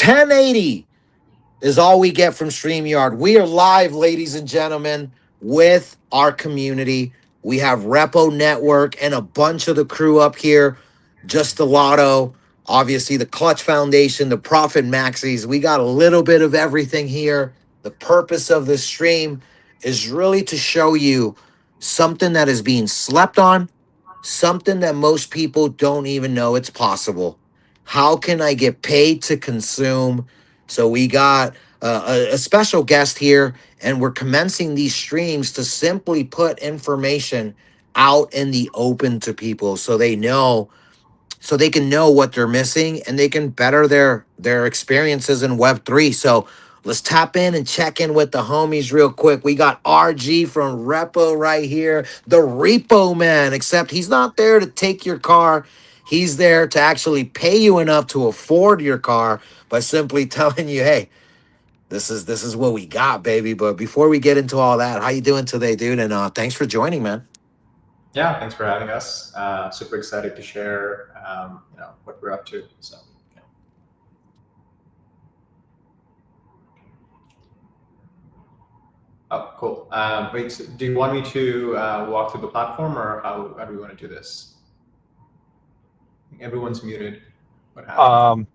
1080 is all we get from StreamYard. We are live, ladies and gentlemen, with our community. We have Repo Network and a bunch of the crew up here. Just the Lotto, obviously the Clutch Foundation, the Profit Maxis. We got a little bit of everything here. The purpose of this stream is really to show you something that is being slept on, something that most people don't even know it's possible. How can I get paid to consume? So we got a special guest here, and we're commencing these streams to simply put information out in the open to people so they know, so they can know what they're missing and they can better their experiences in Web3. So let's tap in and check in with the homies real quick. We got RG from Repo right here, the Repo Man, except he's not there to take your car. He's there to actually pay you enough to afford your car by simply telling you, hey, this is what we got, baby. But before we get into all that, how you doing today, dude? And thanks for joining, man. Yeah, thanks for having us. Super excited to share, what we're up to. So, yeah. Oh, cool. Wait, so do you want me to walk through the platform, or how do we want to do this? Everyone's muted. What happened?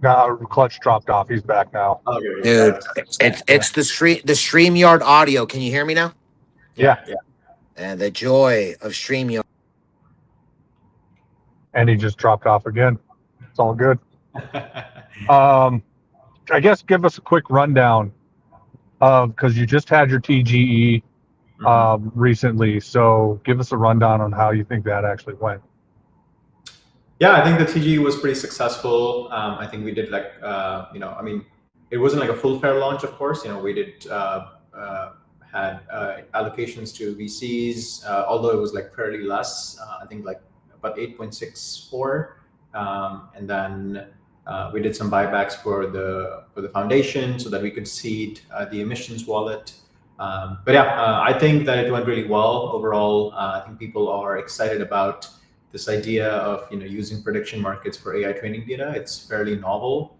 No, Clutch dropped off. He's back now. Oh, okay, Dude, it's the StreamYard audio. Can you hear me now? Yeah. And the joy of StreamYard. And he just dropped off again. It's all good. I guess give us a quick rundown of, because you just had your TGE recently. So give us a rundown on how you think that actually went. Yeah, I think the TGE was pretty successful. I think we did it wasn't like a full fair launch, of course. We did had allocations to VCs, although it was like fairly less. I think like about 8.64, and then we did some buybacks for the foundation so that we could seed the emissions wallet. But yeah, I think that it went really well overall. I think people are excited about this idea of using prediction markets for AI training data. It's fairly novel,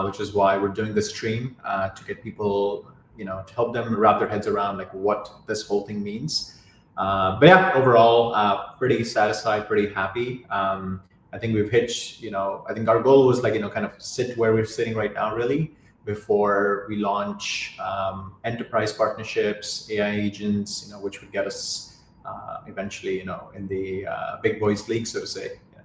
which is why we're doing this stream to get people, to help them wrap their heads around like what this whole thing means. But yeah, overall, pretty satisfied, pretty happy. I think we've hit, I think our goal was like, kind of sit where we're sitting right now, really, before we launch enterprise partnerships, AI agents, which would get us eventually, in the big boys league, so to say. Yeah.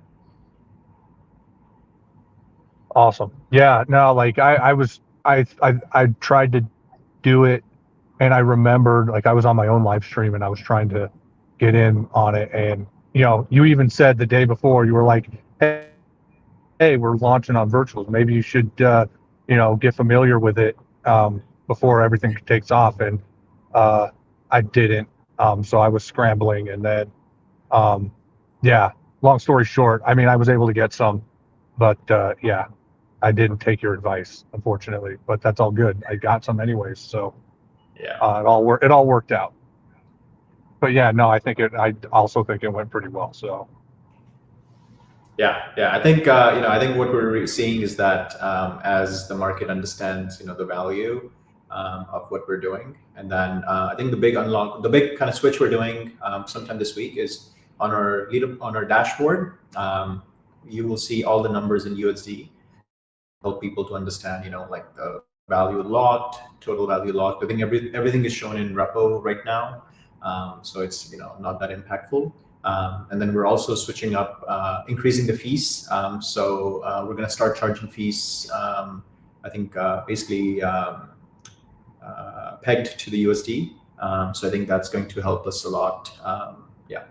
Awesome. Yeah. No, like I tried to do it, and I remembered like I was on my own live stream and I was trying to get in on it, and you even said the day before, you were like, hey, we're launching on virtuals. Maybe you should get familiar with it before everything takes off. And I didn't. So I was scrambling, and then long story short, I mean, I was able to get some, but I didn't take your advice, unfortunately, but that's all good. I got some anyways, so yeah, it all worked out. But yeah, no, I also think it went pretty well. So yeah, I think I think what we're seeing is that as the market understands the value of what we're doing, and then I think the big kind of switch we're doing sometime this week is on our dashboard. You will see all the numbers in USD, help people to understand like the value locked, total value locked. I think everything is shown in repo right now, so it's not that impactful. And then we're also switching up, increasing the fees. So we're going to start charging fees. I think basically pegged to the USD. So I think that's going to help us a lot. Yeah,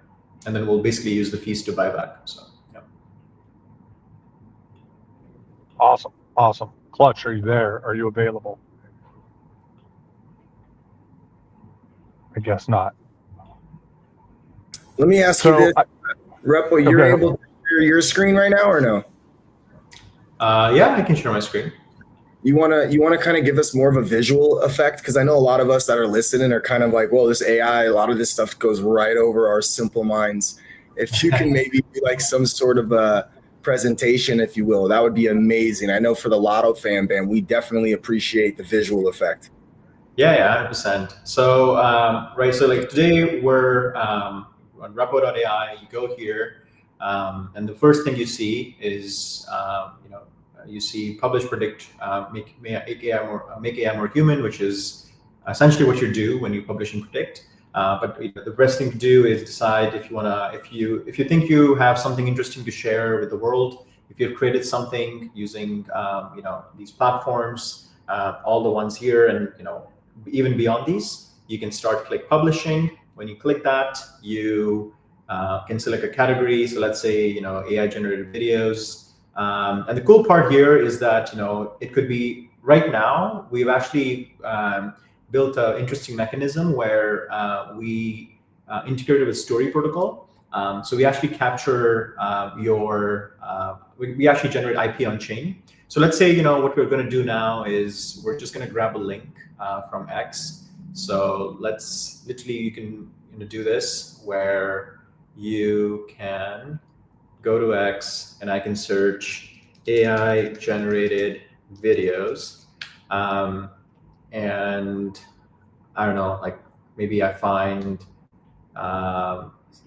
and then we'll basically use the fees to buy back. So yeah. Awesome. Clutch, are you there? Are you available? I guess not. Let me ask you this, Repo, you're able to share your screen right now or no? Yeah, I can share my screen. You wanna kind of give us more of a visual effect? Because I know a lot of us that are listening are kind of like, well, this AI, a lot of this stuff goes right over our simple minds. If you can maybe do like some sort of a presentation, if you will. That would be amazing. I know for the Lotto fan band, we definitely appreciate the visual effect. Yeah, 100%. So, right, so like today we're on repo.ai. You go here, and the first thing you see is, you see publish, predict, make AI more human, which is essentially what you do when you publish and predict. But the best thing to do is decide if you wanna, if you think you have something interesting to share with the world, if you've created something using, these platforms, all the ones here, and even beyond these, you can start click publishing. When you click that, you can select a category. So let's say AI generated videos. And the cool part here is that it could be right now. We've actually built an interesting mechanism where we integrated with Story Protocol. So we actually capture we actually generate IP on chain. So let's say what we're going to do now is we're just going to grab a link from X. So let's literally, you can do this where you can go to X and I can search AI generated videos. And I don't know, like maybe I find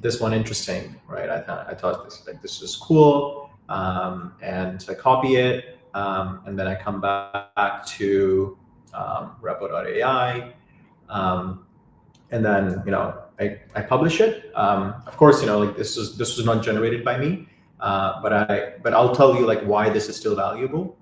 this one interesting, right? I thought this was cool. And so I copy it, and then I come back to repo.ai, and then I publish it. Of course, like this was not generated by me, but I'll tell you like why this is still valuable.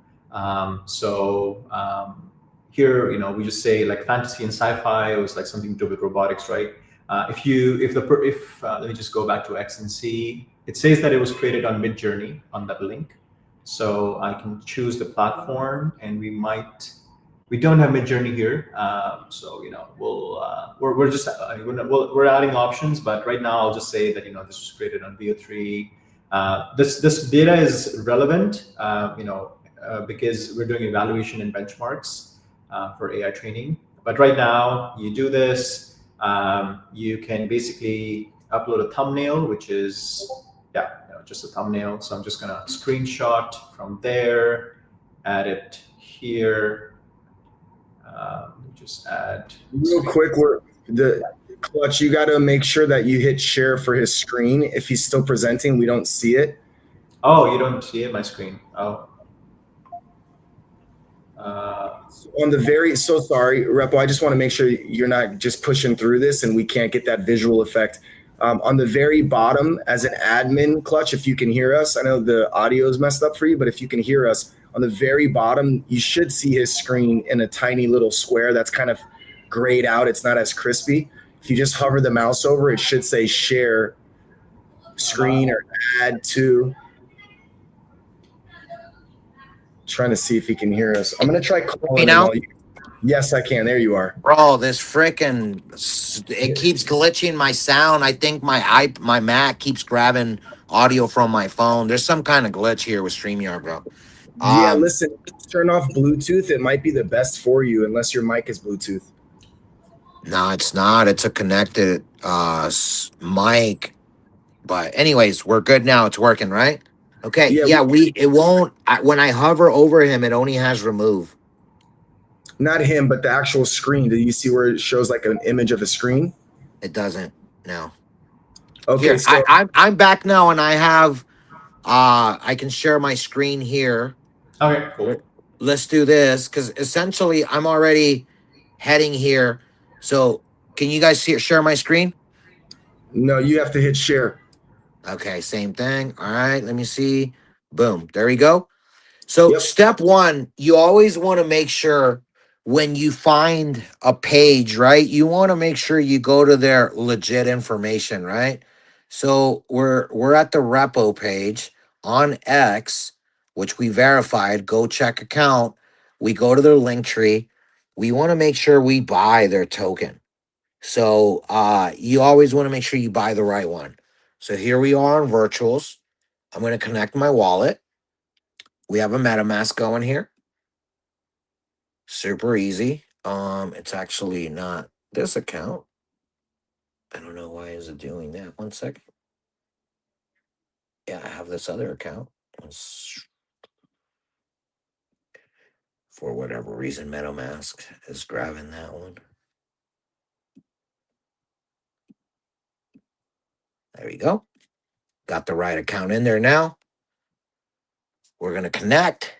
Here, we just say like fantasy and sci-fi. It was like something to do with robotics, right? Let me just go back to X and see. It says that it was created on Midjourney on that link. So I can choose the platform, and we don't have Midjourney here, so we're adding options. But right now, I'll just say that this was created on VO3. This data is relevant, because we're doing evaluation and benchmarks for AI training. But right now, you do this, you can basically upload a thumbnail, which is just a thumbnail. So I'm just gonna screenshot from there, add it here. Just add real quick. The Clutch, you got to make sure that you hit share for his screen. If he's still presenting, we don't see it. Oh, you don't see it, my screen. Oh. On the very, so sorry, Repo, I just want to make sure you're not just pushing through this and we can't get that visual effect. On the very bottom, as an admin, Clutch, if you can hear us, I know the audio is messed up for you, but if you can hear us, on the very bottom, you should see his screen in a tiny little square that's kind of grayed out. It's not as crispy. If you just hover the mouse over, it should say share screen or add to. Trying to see if he can hear us. I'm going to try calling him. Yes, I can. There you are. Bro, this frickin' it keeps glitching my sound. I think my Mac keeps grabbing audio from my phone. There's some kind of glitch here with StreamYard, bro. Yeah, listen, turn off Bluetooth. It might be the best for you unless your mic is Bluetooth. No, it's not. It's a connected mic. But anyways, we're good now. It's working, right? Okay. Yeah, it won't. When I hover over him, it only has remove. Not him, but the actual screen. Do you see where it shows like an image of the screen? It doesn't. No. Okay, here, so I'm back now, and I have I can share my screen here. Okay, cool. Let's do this because essentially I'm already heading here. So can you guys share my screen? No, you have to hit share. Okay, same thing. All right, let me see. Boom, there we go. So step one, you always want to make sure when you find a page, right? You want to make sure you go to their legit information, right? So we're at the repo page on X, which we verified. Go check account. We go to their link tree. We want to make sure we buy their token. So you always want to make sure you buy the right one. So here we are on virtuals. I'm going to connect my wallet. We have a MetaMask going here. Super easy. It's actually not this account. I don't know why is it doing that. 1 second. Yeah, I have this other account. For whatever reason, MetaMask is grabbing that one. There we go. Got the right account in there now. We're going to connect.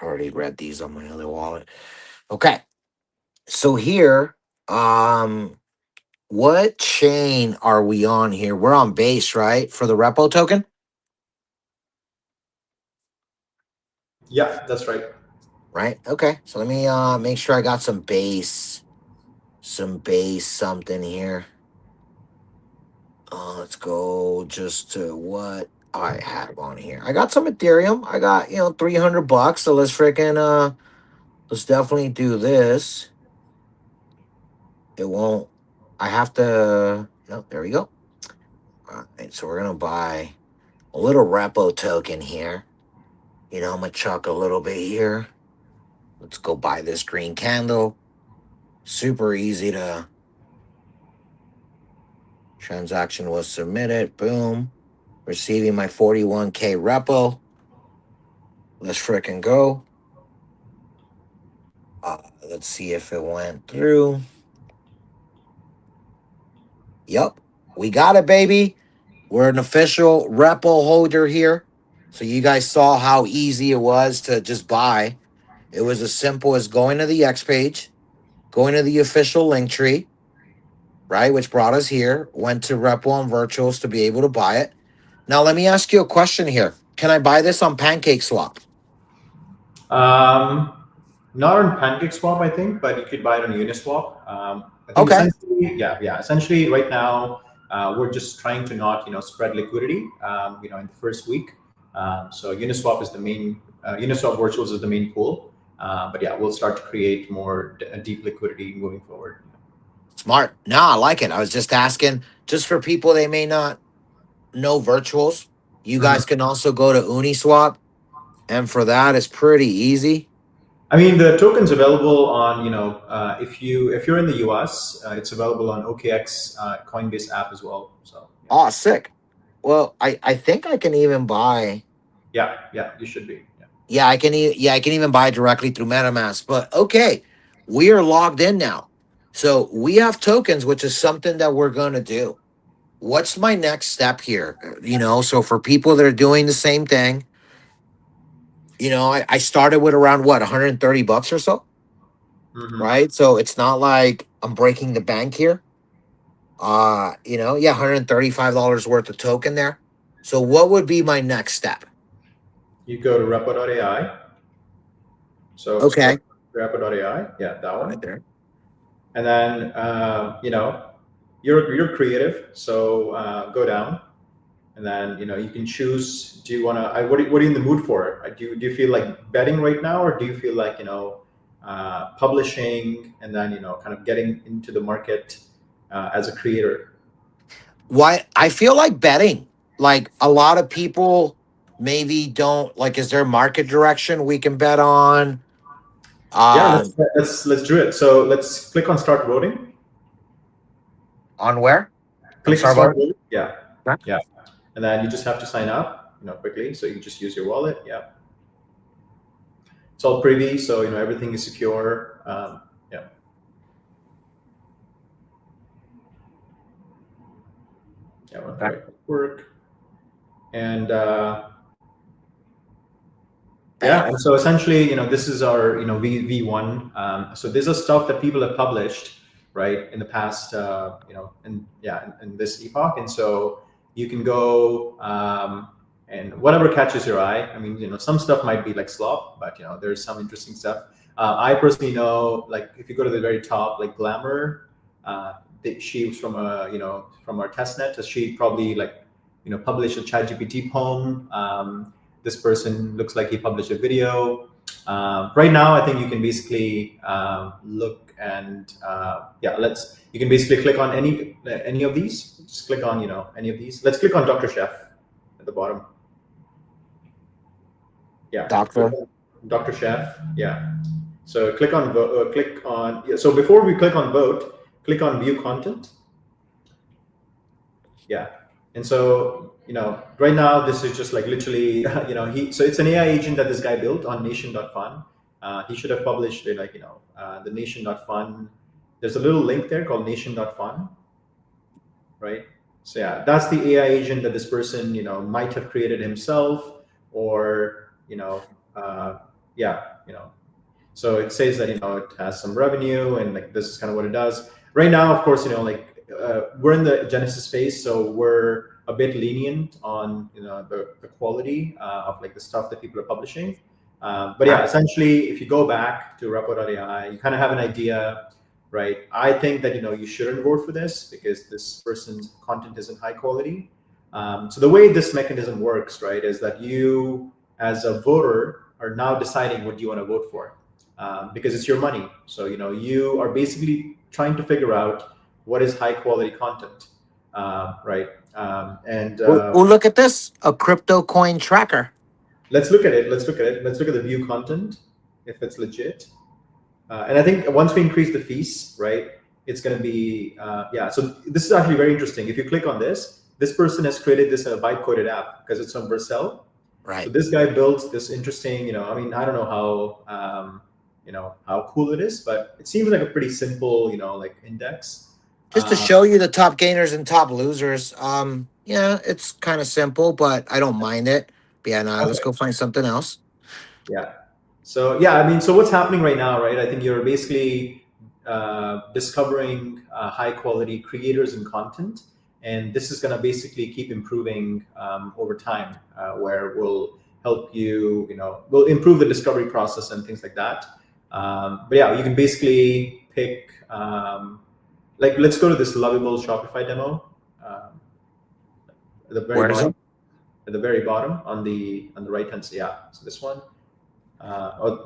Already read these on my other wallet. Okay. So here, what chain are we on here? We're on base, right? For the repo token? Yeah, that's right. Right? Okay. So let me make sure I got some base something here. Let's go just to what I have on here. I got some Ethereum. I got, $300. So let's freaking let's definitely do this. It won't. I have to. No, there we go. All right, so we're gonna buy a little repo token here. I'm gonna chuck a little bit here. Let's go buy this green candle. Super easy to. Transaction was submitted. Boom. Receiving my 41K repo. Let's fricking go. Let's see if it went through. Yep, we got it, baby. We're an official repo holder here. So you guys saw how easy it was to just buy. It was as simple as going to the X page, going to the official link tree, right, which brought us here, went to Repo on Virtuals to be able to buy it. Now, let me ask you a question here. Can I buy this on Pancake Swap? Not on PancakeSwap, I think, but you could buy it on Uniswap. I think Okay. essentially, yeah. Essentially, right now we're just trying to not, spread liquidity, in the first week. So Uniswap is the main. Uniswap Virtuals is the main pool. But yeah, we'll start to create more deep liquidity moving forward. Smart. No, I like it. I was just asking, just for people they may not know virtuals. You Mhm. guys can also go to Uniswap, and for that, it's pretty easy. I mean, the token's available on, if you're in the US, it's available on OKX Coinbase app as well. So yeah, Oh, sick. Well, I think I can even buy. yeah, you should be. Yeah. Yeah, I can even buy directly through MetaMask. But okay, we are logged in now. So we have tokens, which is something that we're gonna do. What's my next step here? So for people that are doing the same thing, I started with around what, $130 or so, Mhm. right? So it's not like I'm breaking the bank here. Yeah, $135 worth of token there. So what would be my next step? You go to repo.ai. So Okay. scroll repo.ai. Yeah, that Right one. there. And then you're creative. So go down, and then you can choose. Do you want to? What are you in the mood for? Do you feel like betting right now, or do you feel like publishing and then kind of getting into the market as a creator? Why I feel like betting. Like a lot of people maybe don't like, is there market direction we can bet on? Yeah, Uh let's do it. So let's click on start voting. on where? On Click start Starbucks? voting. Yeah, Okay. yeah, and then you just have to sign up, quickly. So you just use your wallet. Yeah, it's all privy, so everything is secure. Yeah, yeah, went the Okay. right work, and yeah, and so essentially, this is our V1. So this is stuff that people have published, right, in the past, and yeah, in this epoch, and so you can go and whatever catches your eye. I mean, some stuff might be like slop, but there's some interesting stuff. I personally know, like, if you go to the very top, like Glamour, she was from from our testnet. She probably like published a ChatGPT poem. This person looks like he published a video. Right now, I think you can basically look and yeah, you can basically click on any of these. Just click on any of these. Let's click on Dr. Chef at the bottom. Yeah, click Doctor. on Dr. Chef. Yeah. So click on yeah, so before we click on vote, click on view content. Yeah. And so, right now this is just like literally, so it's an AI agent that this guy built on nation.fun. He should have published it, like, the nation.fun. There's a little link there called nation.fun, right? So yeah, that's the AI agent that this person, might have created himself, or, yeah, so it says that, it has some revenue, and like this is kind of what it does. Right now, of course, we're in the Genesis phase, so we're a bit lenient on, the quality of like the stuff that people are publishing. But yeah, essentially, if you go back to repo.ai, you kind of have an idea, right? I think that, you shouldn't vote for this because this person's content isn't high quality. So the way this mechanism works, right, is that you, as a voter, are now deciding what you want to vote for, because it's your money. So you are basically trying to figure out what is high quality content, right? And Well, look at this, a crypto coin tracker. let's look at it. Let's look at the view content, if it's legit. And I think once we increase the fees, right, it's going to be, yeah. So this is actually very interesting. If you click on this person has created this in a vibe coded app because it's on Vercel. Right. So this guy built this interesting, I mean, I don't know how cool it is, but it seems like a pretty simple, like index. Just to show you the top gainers and top losers. Yeah, it's kind of simple, but I don't mind it. But yeah, nah, let's Okay. go find something else. Yeah. So yeah, I mean, so what's happening right now, right? I think you're basically discovering high quality creators and content, and this is going to basically keep improving over time, where we'll help you, we'll improve the discovery process and things like that. But yeah, you can basically pick, like, let's go to this lovable Shopify demo. At the very Where is bottom, it? at the very bottom on the right hand side. Yeah, so this one.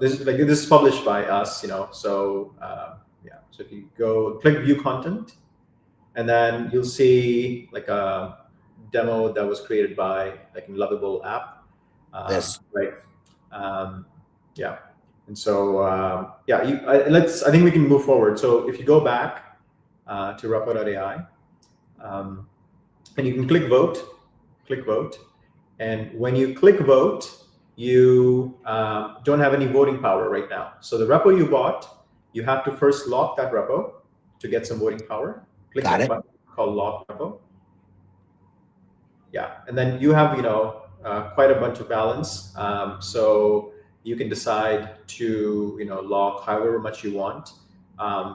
This is published by us, So yeah, so if you go click view content, and then you'll see like a demo that was created by like a lovable app, This. right? Yeah, and so yeah, I think we can move forward. So if you go back to repo.ai, and you can click vote, and when you click vote, you don't have any voting power right now. So the repo you bought, you have to first lock that repo to get some voting power. Click Got that it. button called lock repo. Yeah, and then you have quite a bunch of balance. So you can decide to lock however much you want.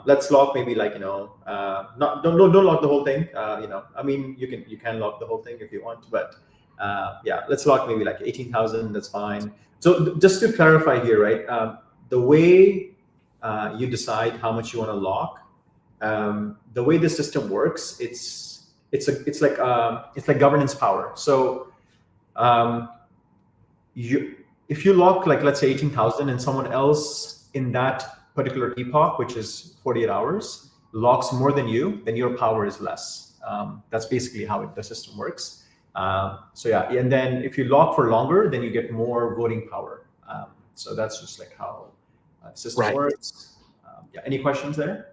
Let's lock maybe like not don't lock the whole thing. I mean you can lock the whole thing if you want, but yeah, let's lock maybe like 18,000. That's fine. So just to clarify here, right? The way you decide how much you want to lock, the way the system works, it's like governance power. So if you lock, like, let's say 18,000, and someone else in that particular epoch, which is 48 hours, locks more than you, then your power is less. That's basically how the system works. So yeah, and then if you lock for longer, then you get more voting power. So that's just like how the system Right. works. Yeah, any questions there?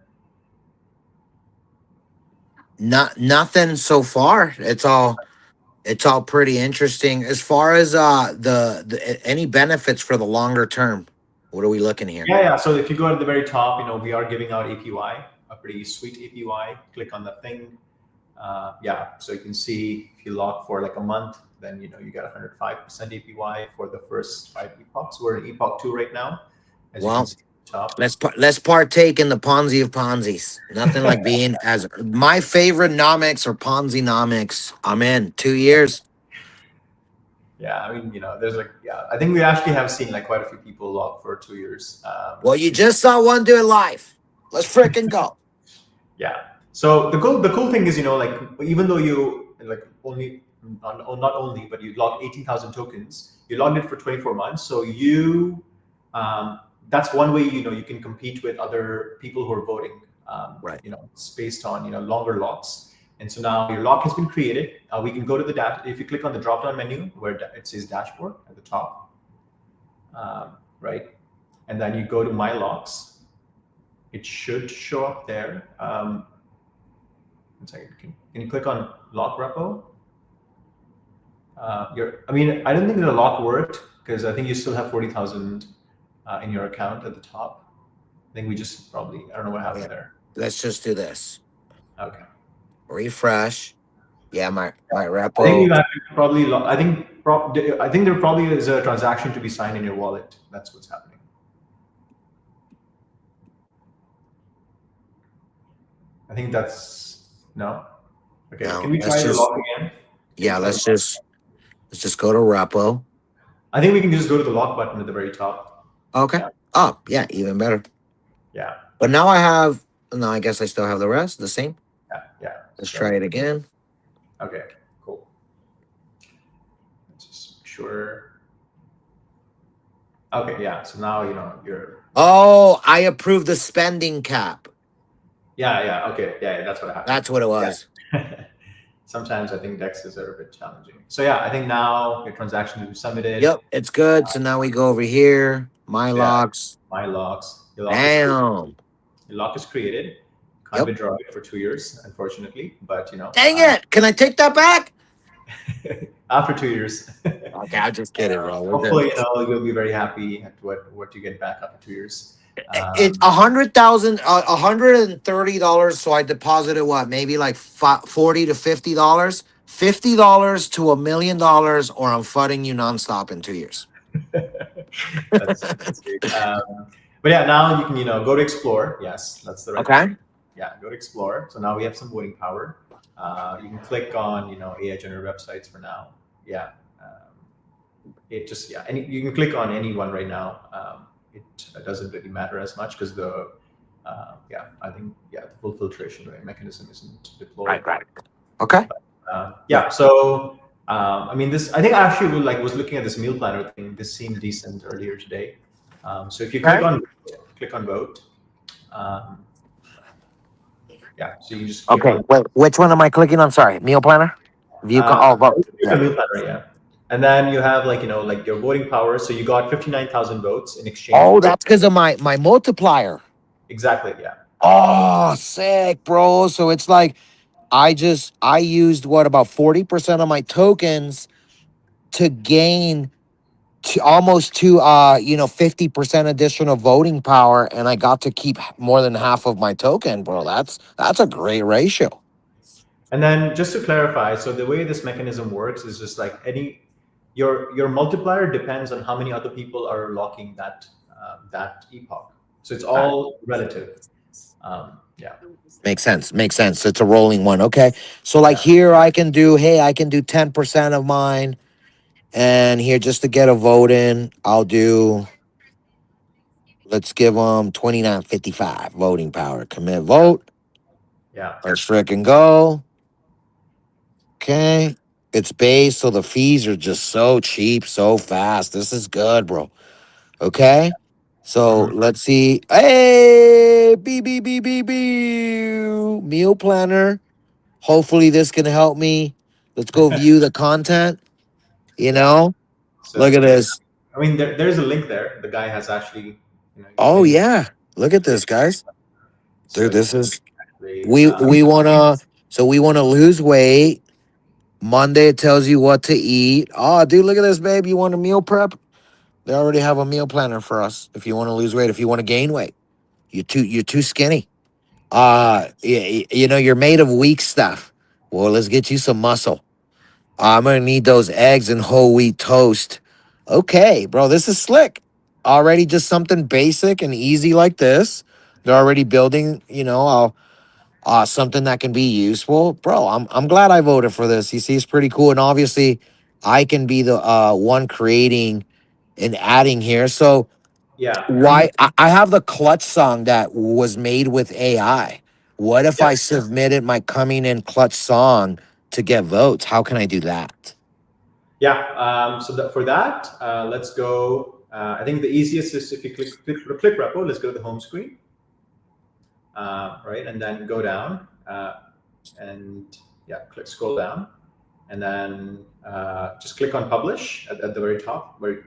Nothing so far. It's all pretty interesting. As far as the any benefits for the longer term, what are we looking here? Yeah. So if you go at the very top, we are giving out APY, a pretty sweet APY. Click on that thing. Yeah. So you can see if you lock for like a month, then you get 105% APY for the first 5 epochs. We're in epoch 2 right now, as you Well, can see at the top. let's partake in the Ponzi of Ponzi's. Nothing like being as my favorite nomics or Ponzi-nomics. I'm in 2 years. Yeah, I mean, there's like, yeah, I think we actually have seen like quite a few people lock for 2 years. Well, you just saw one do it live. Let's freaking go. Yeah. So the cool thing is, like, even though you like only not only, but you logged 18,000 tokens, you logged it for 24 months. So that's one way you can compete with other people who are voting. Right. It's based on longer locks. And so now your lock has been created. We can go to the dash. If you click on the drop-down menu where it says dashboard at the top, right, and then you go to my locks, it should show up there. One second. Can you click on lock repo. I mean, I don't think the lock worked because I think you still have 40,000 in your account at the top. I think we just probably, I don't know what happened there. Let's just do this. Okay. Refresh. Yeah, my I think repo. you have to probably, I think there probably is a transaction to be signed in your wallet. That's what's happening. I think that's, no? Okay, No, can we let's try the just, lock again? yeah, let's just go to repo. I think we can just go to the lock button at the very top. Okay. Yeah. Oh, yeah, even better. Yeah. But now I have, no, I guess I still have the rest, the same. Yeah. Let's try it again. Okay, cool. Let's just make sure. Okay, yeah. So now you're. Oh, I approve the spending cap. Yeah. Okay, yeah. That's what happened. That's what it was. Yeah. Sometimes I think DEXs are a bit challenging. So yeah, I think now your transaction is submitted. Yep, it's good. So now we go over here. My locks. My locks. Your Damn. lock is created. Can't withdraw it for 2 years, unfortunately. But Dang it! Can I take that back? after 2 years. Okay, I'm just kidding, bro. Hopefully, you'll be very happy at what you get back after 2 years. It's $130. So I deposited what, maybe like $40 to $50, $50 to $1 million, or I'm fudding you nonstop in 2 years. That's great. But yeah, now you can go to explore. Yes, that's the right. Okay. Yeah, go to explore. So now we have some voting power. You can click on AI generated websites for now. Yeah, it just and you can click on any one right now. It doesn't really matter as much because the I think the full filtration mechanism isn't deployed. Right. Okay. So I mean, this, I think I actually was looking at this meal planner thing. This seemed decent earlier today. So if you click on vote. So you just okay. Wait, which one am I clicking on? Sorry, meal planner. View. Vote. Yeah. Meal planner, yeah. And then you have your voting power. So you got 59,000 votes in exchange. Oh, that's because of my multiplier. Exactly. Yeah. Oh, sick, bro. So it's like I used about 40% of my tokens to gain almost to 50% additional voting power, and I got to keep more than half of my token, bro. That's a great ratio. And then just to clarify, so the way this mechanism works is just like your multiplier depends on how many other people are locking that epoch. So it's all relative. Makes sense. It's a rolling one. Okay. So here I can do 10% of mine. And here, just to get a vote in, I'll do, let's give them 29.55 voting power. Commit vote. Yeah. Let's frickin' go. Okay. It's base, so the fees are just so cheap, so fast. This is good, bro. Okay. So let's see. Hey, meal planner. Hopefully this can help me. Let's go view the content. So look at this. I mean, there's a link there. The guy has actually. Oh yeah, look at this, guys. Dude, this is we wanna lose weight. Monday it tells you what to eat. Oh, dude, look at this, babe. You want a meal prep? They already have a meal planner for us. If you want to lose weight, if you want to gain weight, you're too skinny. You're made of weak stuff. Well, let's get you some muscle. I'm gonna need those eggs and whole wheat toast. Okay, bro, this is slick. Already just something basic and easy like this. They're already building, something that can be useful. Bro, I'm glad I voted for this. You see, it's pretty cool. And obviously I can be the one creating and adding here. So why I have the clutch song that was made with AI. What if I submitted my coming in clutch song to get votes? How can I do that? So for that, let's go. I think the easiest is if you click repo. Let's go to the home screen. Right, and then go down and scroll down, and then just click on publish at the very top, where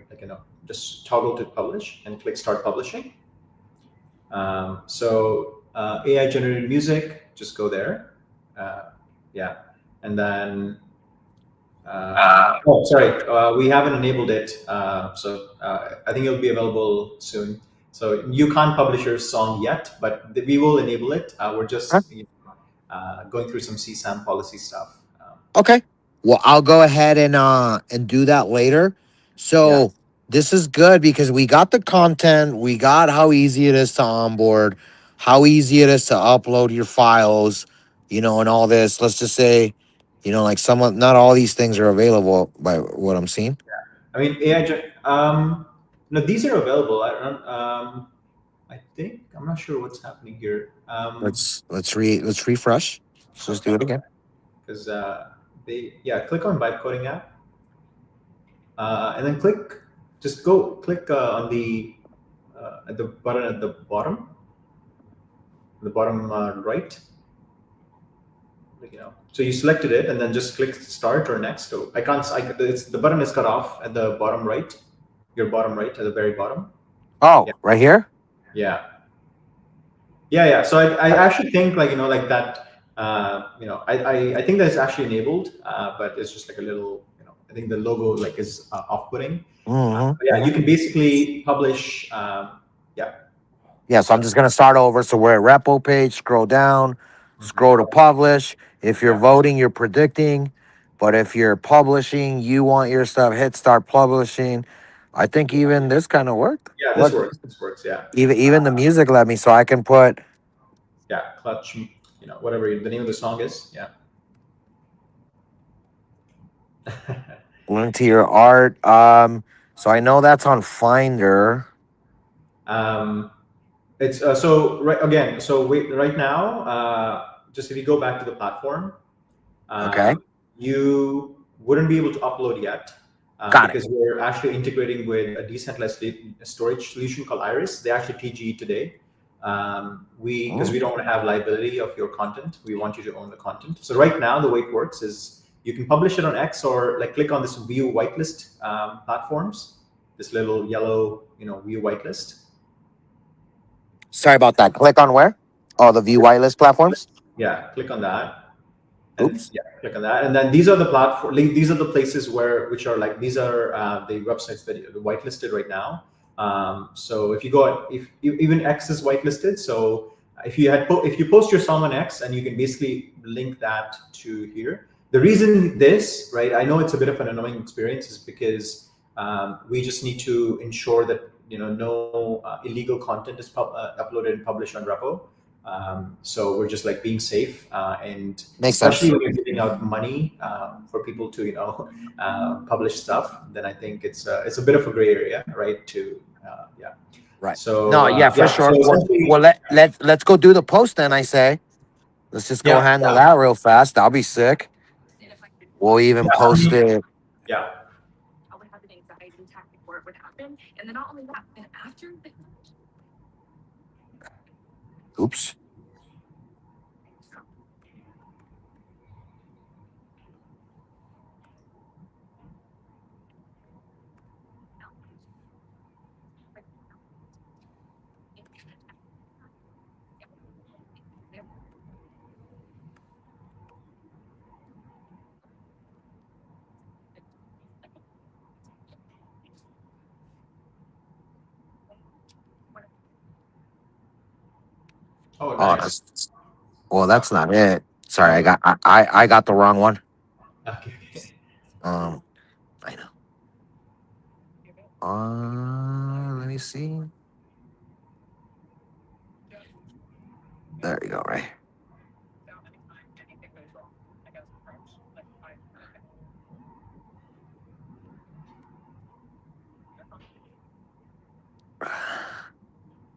just toggle to publish and click start publishing. So AI generated music, just go there. and then oh, sorry, we haven't enabled it, so I think it'll be available soon. So you can't publish your song yet, but we will enable it. We're Huh? just going through some CSAM policy stuff. Okay. Well, I'll go ahead and do that later. Yeah, So this is good because we got the content, we got how easy it is to onboard, how easy it is to upload your files, and all this. Let's just say, like not all these things are available by what I'm seeing. I mean AI. No, these are available. I don't. I think I'm not sure what's happening here. Let's refresh. Let's just do Okay, it again. because click on Vibe Coding app, and then just go click on the at the button at the bottom right. So you selected it, and then just click start or next. So I can't. It's the button is cut off at the bottom right. Your bottom right at the very bottom. Oh, Yeah, right here. yeah, yeah. So I actually think like that. I think that it's actually enabled, but it's just like a little. I think the logo like is off-putting. Yeah, you can basically publish. Yeah, Yeah, so I'm just gonna start over. So we're at repo page, scroll down, scroll to publish. If you're yeah, voting, you're predicting. But if you're publishing, you want your stuff, hit start publishing. I think even this kind of worked. yeah. This Look, works. This works. Yeah, even the music let me, so I can put yeah. Clutch. Whatever the name of the song is. Yeah. link to your art. So I know that's on Finder. um, it's so right again. So wait, right now, just if you go back to the platform, Okay, you wouldn't be able to upload yet got it. because we're actually integrating with a decentralized storage solution called Iris. They actually TG today. Because we don't want to have liability of your content. We want you to own the content. So right now, the way it works is you can publish it on X or like click on this view whitelist platforms. This little yellow, view whitelist. Sorry about that. Click on where? Oh, the view whitelist platforms. Yeah, click on that. And Oops. yeah, click on that, and then these are the platform. These are the places which are like these are the websites that are whitelisted right now. So if you go, if even X is whitelisted, so if you post your song on X, and you can basically link that to here. The reason this, right? I know it's a bit of an annoying experience, is because we just need to ensure that no illegal content is uploaded and published on Repo. So we're just like being safe, and Makes especially sense. when you're giving out money for people to publish stuff, then I think it's a bit of a gray area, right? Yeah. Right. So No, yeah, for yeah. So sure. Well, essentially, let's go do the post then. I say, let's just go yeah, handle that real fast. I'll be sick. We'll even yeah. I post mean, it. yeah. Oops. Oh, Oh, nice. that's not it. Sorry, Oh, I got the wrong one. okay. Okay. Um, I know. Let me see. There you go. Right.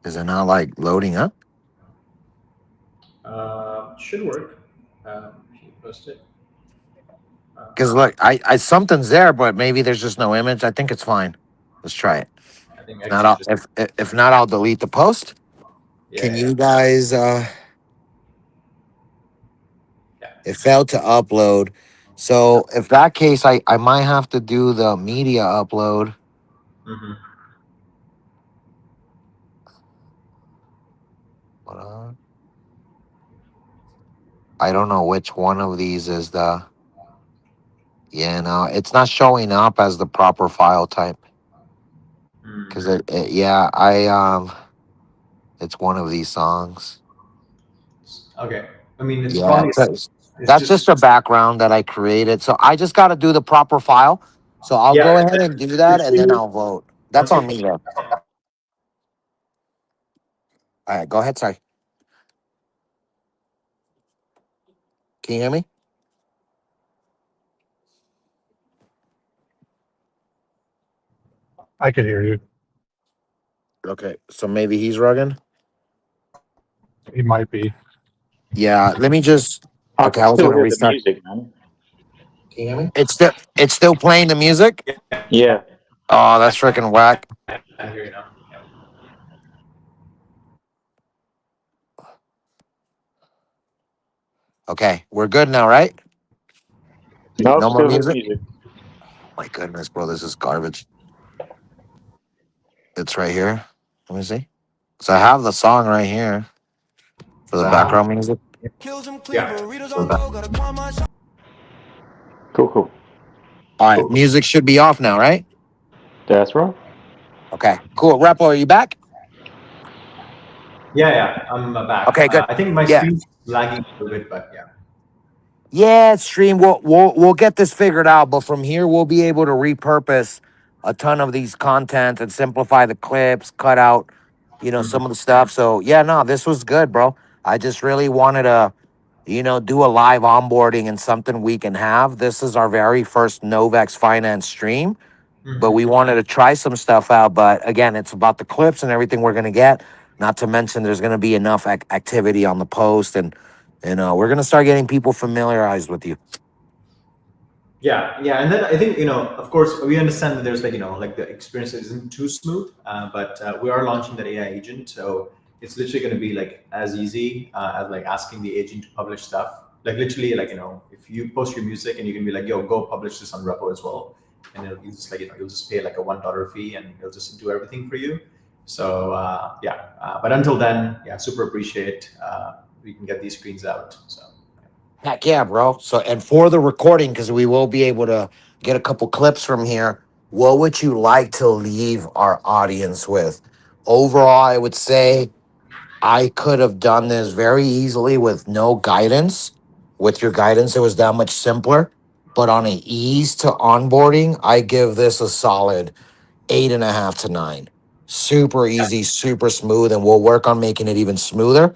Is it not like loading up? Should work. If you post it. Because look, I something's there, but maybe there's just no image. I think it's fine. Let's try it. I think If not, X is just if not, I'll delete the post. yeah, Can yeah, you guys? yeah. It failed to upload. So if that case, I might have to do the media upload. Mm-hmm. But, I don't know which one of these is the. Yeah, no, it's not showing up as the proper file type because yeah, it's one of these songs. Okay. I mean, it's Yeah, probably it's that's just just a background that I created. So I just got to do the proper file. So I'll yeah. go ahead and do that, Once and then you I'll vote. That's once you on me, though. All right, go ahead. Sorry, can you hear me? I could hear you. Okay, so maybe he's rugging. He might be. Yeah, let me just. I Okay, can I was still gonna hear the restart. music, man. can you hear me? It's still playing the music. Yeah. Oh, that's freaking whack. I hear you now. Yeah. Okay, we're good now, right? Nope, No more still hear music. music. My goodness, bro, this is garbage. It's right here. Let me see. So I have the song right here for the background music. Yeah. Cool, cool. All right, music should be off now, right? That's right. Okay, cool. Repo, are you back? Yeah. I'm back. Okay, good. I think my Yeah, screen's lagging a little bit, but yeah. yeah. Stream. We'll get this figured out, but from here we'll be able to repurpose a ton of these content and simplify the clips, cut out, some of the stuff. So yeah, no, this was good, bro. I just really wanted to, do a live onboarding and something we can have. This is our very first Novex.Finance stream, but we wanted to try some stuff out. But again, it's about the clips and everything we're gonna get. Not to mention, there's gonna be enough activity on the post, and we're gonna start getting people familiarized with you. Yeah, and then I think of course, we understand that there's like the experience isn't too smooth, but we are launching that AI agent, so it's literally going to be like as easy as like asking the agent to publish stuff. Like literally, like if you post your music and you can be like, "Yo, go publish this on Repo as well," and you just like you'll just pay like a $1 fee and it'll just do everything for you. So yeah, but until then, yeah, super appreciate we can get these screens out. So. Heck yeah, bro. So, and for the recording, because we will be able to get a couple clips from here, what would you like to leave our audience with? Overall, I would say I could have done this very easily with no guidance. With your guidance, it was that much simpler. But on an ease to onboarding, I give this a solid 8.5 to 9. Super easy, super smooth, and we'll work on making it even smoother.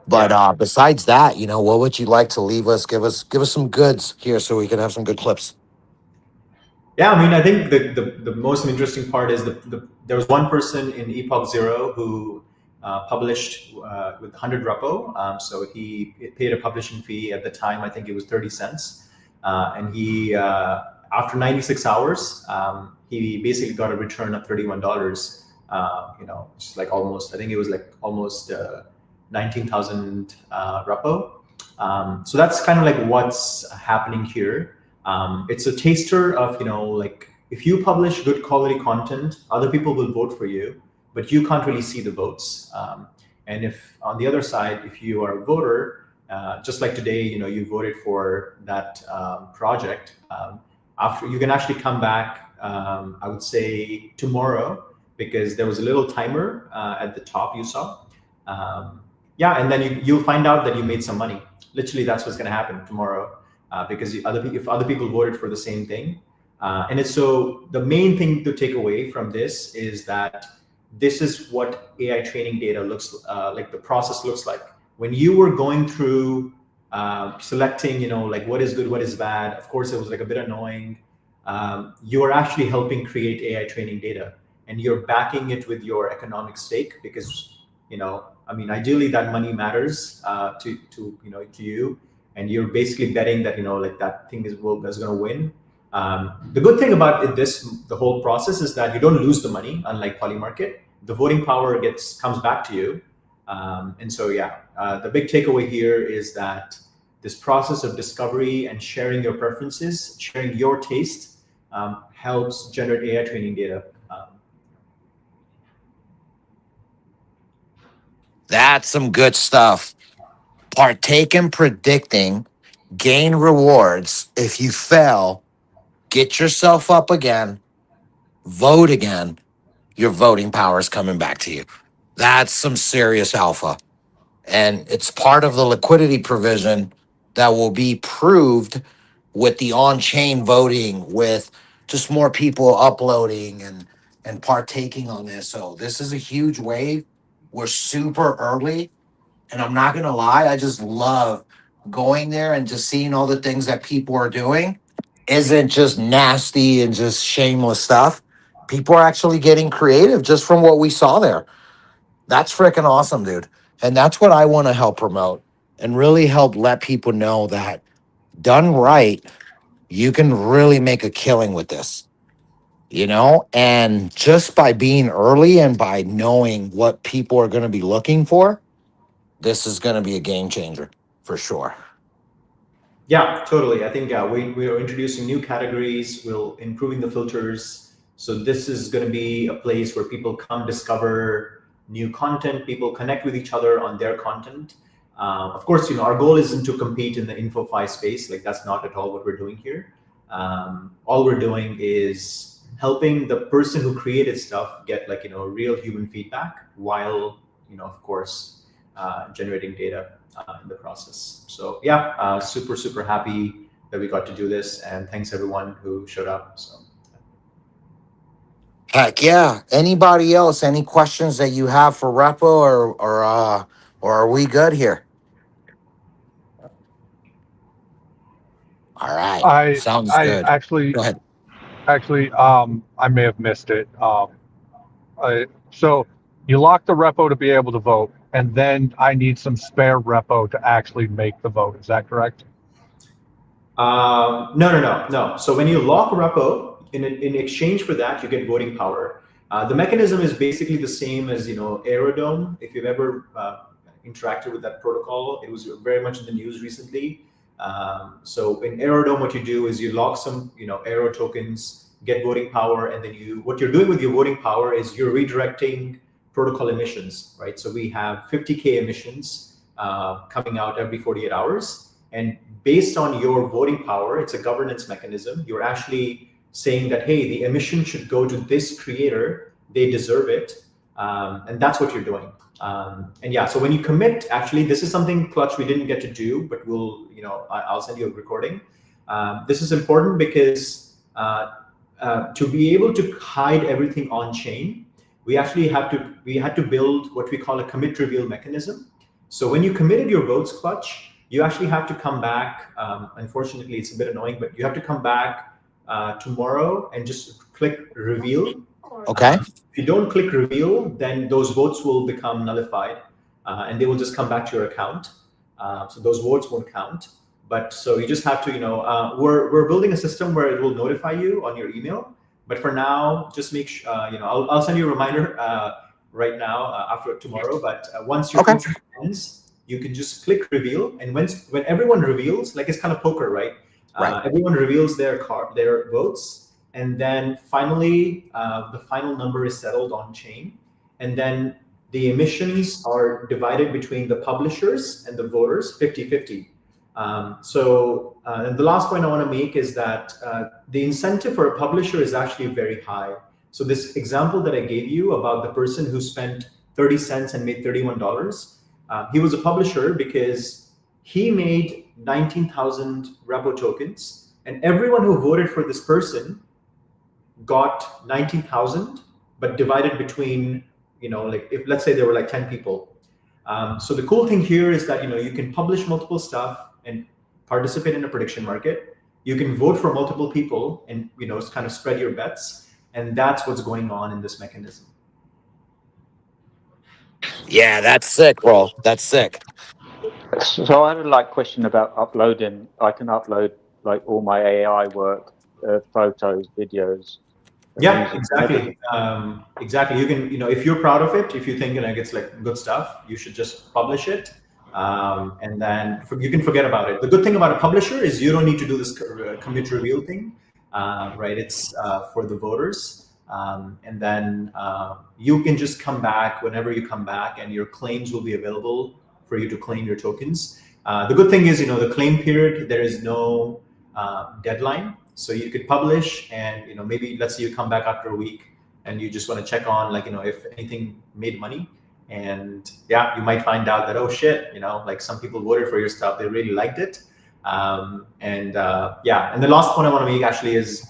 But Yeah. besides that, what would you like to leave us? Give us some goods here so we can have some good clips. Yeah, I mean, I think the most interesting part is there was one person in Epoch Zero who published with 100 repo. So he paid a publishing fee at the time. I think it was 30 cents. And he, after 96 hours, he basically got a return of $31. It's like almost, I think it was like almost 19,000 repo. So that's kind of like what's happening here. It's a taster of like if you publish good quality content, other people will vote for you, but you can't really see the votes. And if on the other side, if you are a voter, just like today, you voted for that project. After you can actually come back, I would say tomorrow, because there was a little timer at the top you saw. Yeah, and then you'll find out that you made some money. Literally, that's what's going to happen tomorrow, because if other people voted for the same thing, and it's so the main thing to take away from this is that this is what AI training data looks like. The process looks like when you were going through selecting, like what is good, what is bad. Of course, it was like a bit annoying. You are actually helping create AI training data, and you're backing it with your economic stake because I mean, ideally that money matters to you, and you're basically betting that like that thing is going to win. The good thing about the whole process is that you don't lose the money, unlike Polymarket. The voting power comes back to you, and so yeah, the big takeaway here is that this process of discovery and sharing your preferences, sharing your taste, helps generate AI training data. That's some good stuff. Partake in predicting, gain rewards. If you fail, get yourself up again, vote again. Your voting power is coming back to you. That's some serious alpha. And it's part of the liquidity provision that will be proved with the on-chain voting, with just more people uploading and partaking on this. So this is a huge wave. We're super early, and I'm not gonna lie, I just love going there and just seeing all the things that people are doing. Isn't just nasty and just shameless stuff. People are actually getting creative just from what we saw there. That's freaking awesome, dude. And that's what I want to help promote and really help let people know that done right, you can really make a killing with this, you know? And just by being early and by knowing what people are going to be looking for, this is going to be a game changer for sure. Yeah, totally. I think we are introducing new categories. We're improving the filters. So this is going to be a place where people come discover new content. People connect with each other on their content. Of course, our goal isn't to compete in the InfoFi space. Like that's not at all what we're doing here. All we're doing is helping the person who created stuff get real human feedback while of course generating data in the process. So yeah, super happy that we got to do this, and thanks everyone who showed up. So Heck yeah. Anybody else? Any questions that you have for Repo or are we good here? All right. I Sounds I good. actually Go ahead. actually I may have missed it. So you lock the repo to be able to vote, and then I need some spare repo to actually make the vote. Is that correct? No. So when you lock a repo, in exchange for that, you get voting power. The mechanism is basically the same as Aerodome. If you've ever interacted with that protocol, it was very much in the news recently. So in Aerodome, what you do is you lock some Aero tokens, get voting power, and then what you're doing with your voting power is you're redirecting protocol emissions, right? So we have 50K emissions coming out every 48 hours, and based on your voting power, it's a governance mechanism. You're actually saying that, hey, the emission should go to this creator, they deserve it, and that's what you're doing. And yeah, so when you commit, actually, this is something Clutch we didn't get to do, but I'll send you a recording. This is important because to be able to hide everything on chain, we had to build what we call a commit reveal mechanism. So when you committed your votes, Clutch, you actually have to come back. Unfortunately, it's a bit annoying, but you have to come back tomorrow and just click reveal. Okay. If you don't click reveal, then those votes will become nullified and they will just come back to your account. So those votes won't count. But so you just have to, we're building a system where it will notify you on your email. But for now, just make sure, I'll send you a reminder right now after tomorrow. But once your contract ends, you can just click reveal. And when everyone reveals, like it's kind of poker, right? Right. Everyone reveals their votes. And then finally, the final number is settled on chain. And then the emissions are divided between the publishers and the voters 50-50. And the last point I want to make is that the incentive for a publisher is actually very high. So this example that I gave you about the person who spent 30 cents and made $31, he was a publisher because he made 19,000 repo tokens, and everyone who voted for this person got 19,000, but divided between, if let's say there were like 10 people. So the cool thing here is that, you can publish multiple stuff and participate in a prediction market. You can vote for multiple people and, kind of spread your bets. And that's what's going on in this mechanism. Yeah, that's sick, bro. That's sick. So I had a question about uploading. I can upload all my AI work, photos, videos. Yeah, exactly. Exactly. You can, if you're proud of it, if you think it's like good stuff, you should just publish it. And then you can forget about it. The good thing about a publisher is you don't need to do this commit reveal thing, right? It's for the voters. And then you can just come back whenever you come back, and your claims will be available for you to claim your tokens. The good thing is, the claim period, there is no deadline. So you could publish, and maybe let's say you come back after a week and you just want to check on, like, if anything made money. And yeah, you might find out that, oh shit, like some people voted for your stuff, they really liked it. Yeah, and the last point I want to make actually is,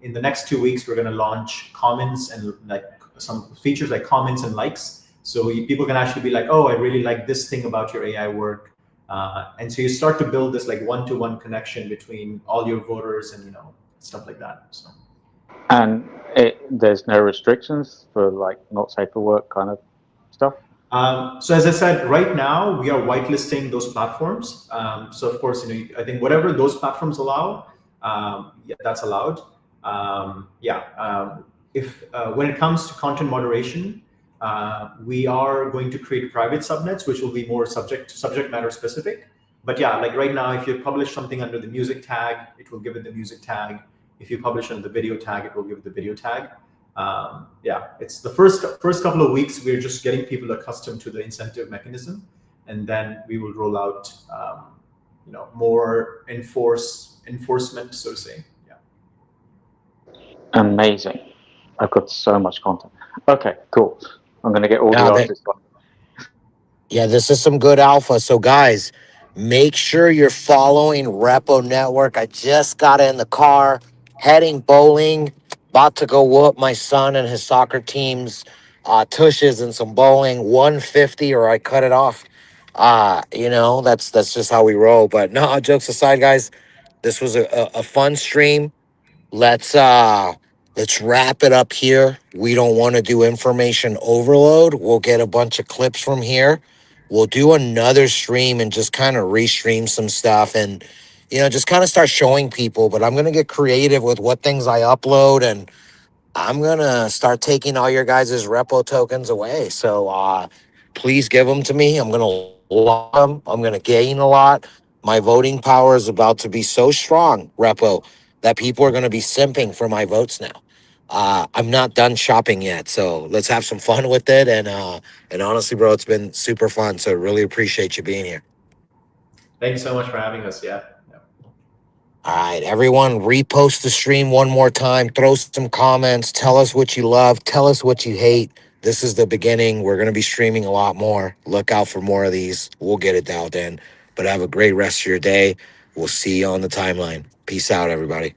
in the next 2 weeks we're going to launch comments and like some features like comments and likes. So people can actually be like, oh, I really like this thing about your AI work. And so you start to build this like one-to-one connection between all your voters and stuff like that. So. And there's no restrictions for like not safe for work kind of stuff? So as I said, right now we are whitelisting those platforms. So of course, I think whatever those platforms allow, yeah, that's allowed. If when it comes to content moderation, we are going to create private subnets, which will be more subject matter specific. But yeah, like right now, if you publish something under the music tag, it will give it the music tag. If you publish under the video tag, it will give it the video tag. Yeah, it's the first couple of weeks we're just getting people accustomed to the incentive mechanism, and then we will roll out more enforcement, so to say. Yeah. Amazing. I've got so much content. Okay, cool. I'm going to get all the artists. Yeah, this is some good alpha. So guys, make sure you're following Repo Network. I just got in the car, heading bowling, about to go whoop my son and his soccer team's tushes and some bowling, 150 or I cut it off. That's just how we roll. But no, jokes aside, guys, this was a fun stream. Let's wrap it up here. We don't want to do information overload. We'll get a bunch of clips from here. We'll do another stream and just kind of restream some stuff and just kind of start showing people. But I'm gonna get creative with what things I upload, and I'm gonna start taking all your guys' repo tokens away. So please give them to me. I'm gonna love them. I'm gonna gain a lot. My voting power is about to be so strong, repo, that people are gonna be simping for my votes now. I'm not done shopping yet, so let's have some fun with it. And honestly, bro, it's been super fun. So really appreciate you being here. Thank you so much for having us. Yeah. All right, everyone, repost the stream one more time. Throw some comments. Tell us what you love. Tell us what you hate. This is the beginning. We're going to be streaming a lot more. Look out for more of these. We'll get it dialed in. But have a great rest of your day. We'll see you on the timeline. Peace out, everybody.